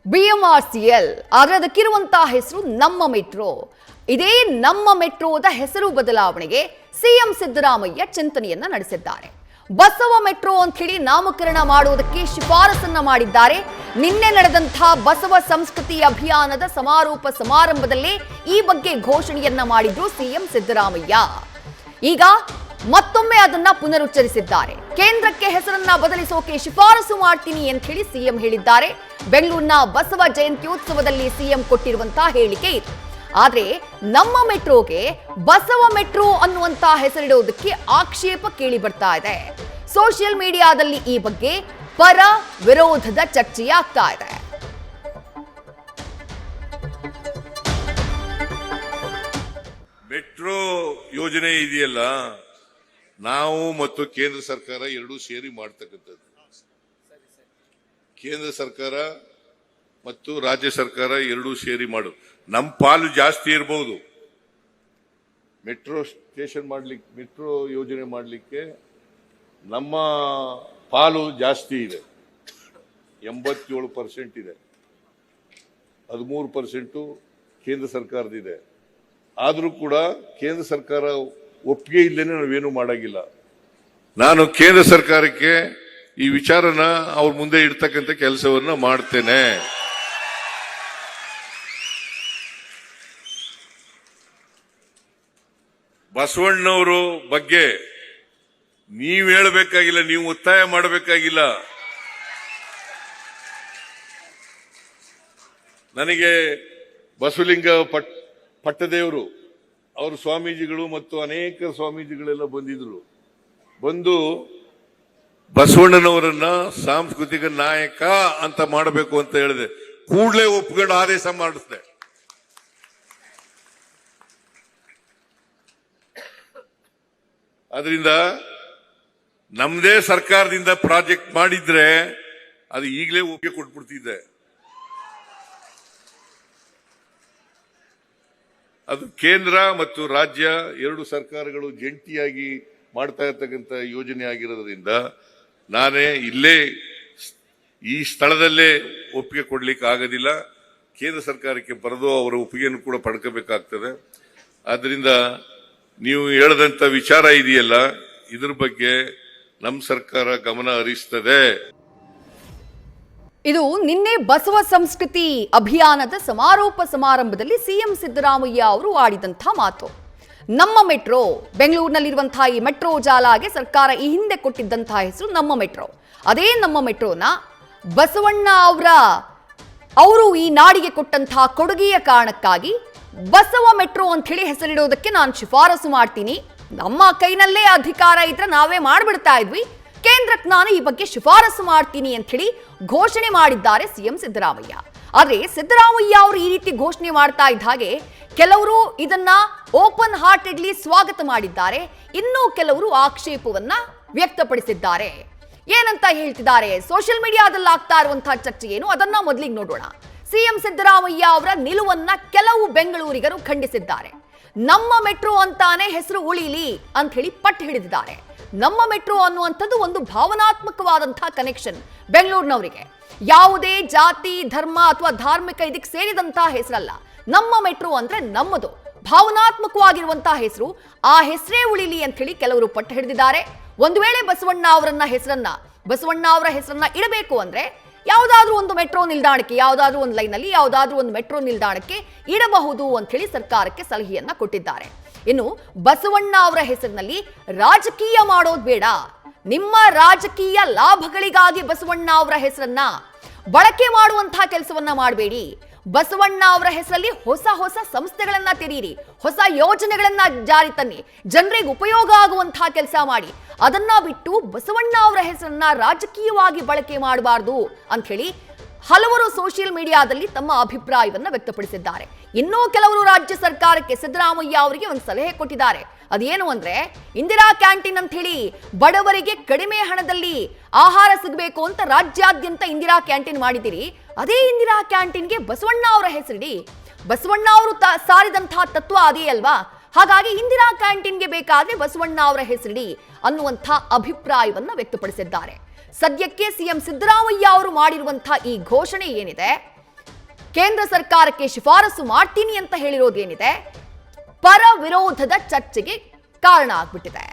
BMRCL ಆದರೆ ಅದಕ್ಕಿರುವಂತಹ ಹೆಸರು ನಮ್ಮ ಮೆಟ್ರೋ. ಇದೇ ನಮ್ಮ ಮೆಟ್ರೋದ ಹೆಸರು ಬದಲಾವಣೆಗೆ ಸಿಎಂ ಸಿದ್ದರಾಮಯ್ಯ ಚಿಂತನೆಯನ್ನ ನಡೆಸಿದ್ದಾರೆ. ಬಸವ ಮೆಟ್ರೋ ಅಂತ ಹೇಳಿ ನಾಮಕರಣ ಮಾಡುವುದಕ್ಕೆ ಶಿಫಾರಸನ್ನ ಮಾಡಿದ್ದಾರೆ. ನಿನ್ನೆ ನಡೆದಂತಹ ಬಸವ ಸಂಸ್ಕೃತಿ ಅಭಿಯಾನದ ಸಮಾರೋಪ ಸಮಾರಂಭದಲ್ಲಿ ಈ ಬಗ್ಗೆ ಘೋಷಣೆಯನ್ನ ಮಾಡಿದ್ರು ಸಿಎಂ ಸಿದ್ದರಾಮಯ್ಯ. ಈಗ ಮತ್ತೊಮ್ಮೆ ಅದನ್ನ ಪುನರುಚ್ಚರಿಸಿದ್ದಾರೆ. ಕೇಂದ್ರಕ್ಕೆ ಹೆಸರನ್ನ ಬದಲಿಸೋಕೆ ಶಿಫಾರಸು ಮಾಡ್ತೀನಿ ಅಂತ ಹೇಳಿ ಸಿಎಂ ಹೇಳಿದ್ದಾರೆ. ಬೆಂಗಳೂರಿನ ಬಸವ ಜಯಂತ್ಯೋತ್ಸವದಲ್ಲಿ ಸಿಎಂ ಕೊಟ್ಟಿರುವಂತಹ ಹೇಳಿಕೆ ಇದು. ಆದ್ರೆ ನಮ್ಮ ಮೆಟ್ರೋಗೆ ಬಸವ ಮೆಟ್ರೋ ಅನ್ನುವಂತ ಹೆಸರಿಡೋದಕ್ಕೆ ಆಕ್ಷೇಪ ಕೇಳಿ ಬರ್ತಾ ಇದೆ. ಸೋಷಿಯಲ್ ಮೀಡಿಯಾದಲ್ಲಿ ಈ ಬಗ್ಗೆ ಪರ ವಿರೋಧದ ಚರ್ಚೆಯಾಗ್ತಾ ಇದೆ. ಮೆಟ್ರೋ ಯೋಜನೆ ಇದೆಯಲ್ಲ, ನಾವು ಮತ್ತು ಕೇಂದ್ರ ಸರ್ಕಾರ ಎರಡೂ ಸೇರಿ ಮಾಡ್ತಕ್ಕಂಥದ್ದು. ಕೇಂದ್ರ ಸರ್ಕಾರ ಮತ್ತು ರಾಜ್ಯ ಸರ್ಕಾರ ಎರಡೂ ಸೇರಿ ಮಾಡು. ನಮ್ಮ ಪಾಲು ಜಾಸ್ತಿ ಇರಬಹುದು. ಮೆಟ್ರೋ ಸ್ಟೇಷನ್ ಮಾಡ್ಲಿಕ್ಕೆ, ಮೆಟ್ರೋ ಯೋಜನೆ ಮಾಡಲಿಕ್ಕೆ ನಮ್ಮ ಪಾಲು ಜಾಸ್ತಿ ಇದೆ. 87% ಇದೆ. 13% ಕೇಂದ್ರ ಸರ್ಕಾರದಿದೆ. ಆದರೂ ಕೂಡ ಕೇಂದ್ರ ಸರ್ಕಾರ ಒಪ್ಪಿಗೆ ಇಲ್ದೇನೆ ನಾವೇನು ಮಾಡಾಗಿಲ್ಲ. ನಾನು ಕೇಂದ್ರ ಸರ್ಕಾರಕ್ಕೆ ಈ ವಿಚಾರನ ಅವ್ರ ಮುಂದೆ ಇಡ್ತಕ್ಕಂಥ ಕೆಲಸವನ್ನ ಮಾಡ್ತೇನೆ. ಬಸವಣ್ಣವರು ಬಗ್ಗೆ ನೀವು ಹೇಳಬೇಕಾಗಿಲ್ಲ, ನೀವು ಒತ್ತಾಯ ಮಾಡಬೇಕಾಗಿಲ್ಲ. ನನಗೆ ಬಸವಲಿಂಗ ಪಟ್ಟದೇವರು ಅವರು ಸ್ವಾಮೀಜಿಗಳು ಮತ್ತು ಅನೇಕ ಸ್ವಾಮೀಜಿಗಳೆಲ್ಲ ಬಂದಿದ್ರು. ಬಂದು ಬಸವಣ್ಣನವರನ್ನ ಸಾಂಸ್ಕೃತಿಕ ನಾಯಕ ಅಂತ ಮಾಡಬೇಕು ಅಂತ ಹೇಳಿದೆ. ಕೂಡಲೇ ಒಪ್ಕೊಂಡು ಆದೇಶ ಮಾಡಿಸಿದೆ. ಅದರಿಂದ ನಮ್ದೇ ಸರ್ಕಾರದಿಂದ ಪ್ರಾಜೆಕ್ಟ್ ಮಾಡಿದ್ರೆ ಅದು ಈಗಲೇ ಒಪ್ಪಿಗೆ ಕೊಟ್ಬಿಡ್ತಿದ್ದೆ. ಅದು ಕೇಂದ್ರ ಮತ್ತು ರಾಜ್ಯ ಎರಡು ಸರ್ಕಾರಗಳು ಜಂಟಿಯಾಗಿ ಮಾಡ್ತಾ ಇರ್ತಕ್ಕಂಥ ಯೋಜನೆ ಆಗಿರೋದ್ರಿಂದ ನಾನೇ ಇಲ್ಲೇ ಈ ಸ್ಥಳದಲ್ಲೇ ಒಪ್ಪಿಗೆ ಕೊಡ್ಲಿಕ್ಕೆ ಆಗೋದಿಲ್ಲ. ಕೇಂದ್ರ ಸರ್ಕಾರಕ್ಕೆ ಬರೆದು ಅವರ ಒಪ್ಪಿಗೆಯನ್ನು ಕೂಡ ಪಡ್ಕೋಬೇಕಾಗ್ತದೆ. ಆದ್ರಿಂದ ನೀವು ಹೇಳದಂತ ವಿಚಾರ ಇದೆಯಲ್ಲ, ಇದ್ರ ಬಗ್ಗೆ ನಮ್ಮ ಸರ್ಕಾರ ಗಮನ ಹರಿಸ್ತದೆ. ಇದು ನಿನ್ನೆ ಬಸವ ಸಂಸ್ಕೃತಿ ಅಭಿಯಾನದ ಸಮಾರೋಪ ಸಮಾರಂಭದಲ್ಲಿ ಸಿಎಂ ಸಿದ್ದರಾಮಯ್ಯ ಅವರು ಆಡಿದಂತಹ ಮಾತು. ನಮ್ಮ ಮೆಟ್ರೋ, ಬೆಂಗಳೂರಿನಲ್ಲಿರುವಂತಹ ಈ ಮೆಟ್ರೋ ಜಾಲಾಗೆ ಸರ್ಕಾರ ಈ ಹಿಂದೆ ಕೊಟ್ಟಿದ್ದಂತಹ ಹೆಸರು ನಮ್ಮ ಮೆಟ್ರೋ. ಅದೇ ನಮ್ಮ ಮೆಟ್ರೋನ ಬಸವಣ್ಣ ಅವರು ಈ ನಾಡಿಗೆ ಕೊಟ್ಟಂತಹ ಕೊಡುಗೆಯ ಕಾರಣಕ್ಕಾಗಿ ಬಸವ ಮೆಟ್ರೋ ಅಂತ ಹೇಳಿ ಹೆಸರಿಡೋದಕ್ಕೆ ನಾನು ಶಿಫಾರಸು ಮಾಡ್ತೀನಿ. ನಮ್ಮ ಕೈನಲ್ಲೇ ಅಧಿಕಾರ ಇದ್ರೆ ನಾವೇ ಮಾಡ್ಬಿಡ್ತಾ ಇದ್ವಿ. ಕೇಂದ್ರಕ್ಕೆ ನಾನು ಈ ಬಗ್ಗೆ ಶಿಫಾರಸು ಮಾಡ್ತೀನಿ ಅಂತ ಹೇಳಿ ಘೋಷಣೆ ಮಾಡಿದ್ದಾರೆ ಸಿಎಂ ಸಿದ್ದರಾಮಯ್ಯ. ಆದ್ರೆ ಸಿದ್ದರಾಮಯ್ಯ ಅವರು ಈ ರೀತಿ ಘೋಷಣೆ ಮಾಡ್ತಾ ಇದ್ದ ಹಾಗೆ ಕೆಲವರು ಇದನ್ನ ಓಪನ್ ಹಾರ್ಟೆಡ್ಲಿ ಸ್ವಾಗತ ಮಾಡಿದ್ದಾರೆ. ಇನ್ನೂ ಕೆಲವರು ಆಕ್ಷೇಪವನ್ನ ವ್ಯಕ್ತಪಡಿಸಿದ್ದಾರೆ. ಏನಂತ ಹೇಳ್ತಿದ್ದಾರೆ, ಸೋಷಿಯಲ್ ಮೀಡಿಯಾದಲ್ಲಿ ಆಗ್ತಾ ಇರುವಂತಹ ಚರ್ಚೆ ಏನು, ಅದನ್ನ ಮೊದಲಿಗೆ ನೋಡೋಣ. ಸಿಎಂ ಸಿದ್ದರಾಮಯ್ಯ ಅವರ ನಿಲುವನ್ನ ಕೆಲವು ಬೆಂಗಳೂರಿಗರು ಖಂಡಿಸಿದ್ದಾರೆ. ನಮ್ಮ ಮೆಟ್ರೋ ಅಂತಾನೆ ಹೆಸರು ಉಳಿಲಿ ಅಂತ ಹೇಳಿ ಪಟ್ಟು ಹಿಡಿದಿದ್ದಾರೆ. ನಮ್ಮ ಮೆಟ್ರೋ ಅನ್ನುವಂಥದ್ದು ಒಂದು ಭಾವನಾತ್ಮಕವಾದಂತಹ ಕನೆಕ್ಷನ್ ಬೆಂಗಳೂರಿನವರಿಗೆ. ಯಾವುದೇ ಜಾತಿ, ಧರ್ಮ ಅಥವಾ ಧಾರ್ಮಿಕ ಇದಕ್ಕೆ ಸೇರಿದಂತಹ ಹೆಸರಲ್ಲ. ನಮ್ಮ ಮೆಟ್ರೋ ಅಂದ್ರೆ ನಮ್ಮದು, ಭಾವನಾತ್ಮಕವಾಗಿರುವಂತಹ ಹೆಸರು. ಆ ಹೆಸರೇ ಉಳಿಲಿ ಅಂತ ಹೇಳಿ ಕೆಲವರು ಪಟ್ಟು ಹಿಡಿದಿದ್ದಾರೆ. ಒಂದು ವೇಳೆ ಬಸವಣ್ಣ ಅವರ ಹೆಸರನ್ನ ಇಡಬೇಕು ಅಂದ್ರೆ ಯಾವುದಾದ್ರೂ ಒಂದು ಮೆಟ್ರೋ ನಿಲ್ದಾಣಕ್ಕೆ, ಯಾವುದಾದ್ರೂ ಒಂದು ಲೈನಲ್ಲಿ ಯಾವುದಾದ್ರೂ ಒಂದು ಮೆಟ್ರೋ ನಿಲ್ದಾಣಕ್ಕೆ ಇಡಬಹುದು ಅಂತ ಹೇಳಿ ಸರ್ಕಾರಕ್ಕೆ ಸಲಹೆಯನ್ನ ಕೊಟ್ಟಿದ್ದಾರೆ. ಇನ್ನು ಬಸವಣ್ಣ ಅವರ ಹೆಸರಿನಲ್ಲಿ ರಾಜಕೀಯ ಮಾಡೋದು ಬೇಡ, ನಿಮ್ಮ ರಾಜಕೀಯ ಲಾಭಗಳಿಗಾಗಿ ಬಸವಣ್ಣ ಅವರ ಹೆಸರನ್ನ ಬಳಕೆ ಮಾಡುವಂತಹ ಕೆಲಸವನ್ನ ಮಾಡಬೇಡಿ. ಬಸವಣ್ಣ ಅವರ ಹೆಸರಲ್ಲಿ ಹೊಸ ಸಂಸ್ಥೆಗಳನ್ನ ತೆರೀರಿ, ಹೊಸ ಯೋಜನೆಗಳನ್ನ ಜಾರಿ ತನ್ನಿ, ಜನರಿಗೆ ಉಪಯೋಗ ಆಗುವಂತಹ ಕೆಲಸ ಮಾಡಿ. ಅದನ್ನ ಬಿಟ್ಟು ಬಸವಣ್ಣ ಅವರ ಹೆಸರನ್ನ ರಾಜಕೀಯವಾಗಿ ಬಳಕೆ ಮಾಡಬಾರದು ಅಂತ ಹೇಳಿ ಹಲವರು ಸೋಷಿಯಲ್ ಮೀಡಿಯಾದಲ್ಲಿ ತಮ್ಮ ಅಭಿಪ್ರಾಯವನ್ನ ವ್ಯಕ್ತಪಡಿಸಿದ್ದಾರೆ. ಇನ್ನೂ ಕೆಲವರು ರಾಜ್ಯ ಸರ್ಕಾರಕ್ಕೆ, ಸಿದ್ದರಾಮಯ್ಯ ಅವರಿಗೆ ಒಂದು ಸಲಹೆ ಕೊಟ್ಟಿದ್ದಾರೆ. ಅದೇನು ಅಂದ್ರೆ, ಇಂದಿರಾ ಕ್ಯಾಂಟೀನ್ ಅಂತ ಹೇಳಿ ಬಡವರಿಗೆ ಕಡಿಮೆ ಹಣದಲ್ಲಿ ಆಹಾರ ಸಿಗಬೇಕು ಅಂತ ರಾಜ್ಯಾದ್ಯಂತ ಇಂದಿರಾ ಕ್ಯಾಂಟೀನ್ ಮಾಡಿದಿರಿ. ಅದೇ ಇಂದಿರಾ ಕ್ಯಾಂಟೀನ್ಗೆ ಬಸವಣ್ಣ ಅವರ ಹೆಸರಿಡಿ. ಬಸವಣ್ಣ ಅವರು ಸಾರಿದಂತಹ ತತ್ವ ಅದೇ ಅಲ್ವಾ? ಹಾಗಾಗಿ ಇಂದಿರಾ ಕ್ಯಾಂಟೀನ್ಗೆ ಬೇಕಾದ್ರೆ ಬಸವಣ್ಣ ಅವರ ಹೆಸರಿಡಿ ಅನ್ನುವಂಥ ಅಭಿಪ್ರಾಯವನ್ನ ವ್ಯಕ್ತಪಡಿಸಿದ್ದಾರೆ. ಸದ್ಯಕ್ಕೆ ಸಿಎಂ ಸಿದ್ದರಾಮಯ್ಯ ಅವರು ಮಾಡಿರುವಂತಹ ಈ ಘೋಷಣೆ ಏನಿದೆ, ಕೇಂದ್ರ ಸರ್ಕಾರಕ್ಕೆ ಶಿಫಾರಸು ಮಾಡ್ತೀನಿ ಅಂತ ಹೇಳಿರೋದೇನಿದೆ ಪರ ವಿರೋಧದ ಚರ್ಚೆಗೆ ಕಾರಣ ಆಗ್ಬಿಟ್ಟಿದೆ.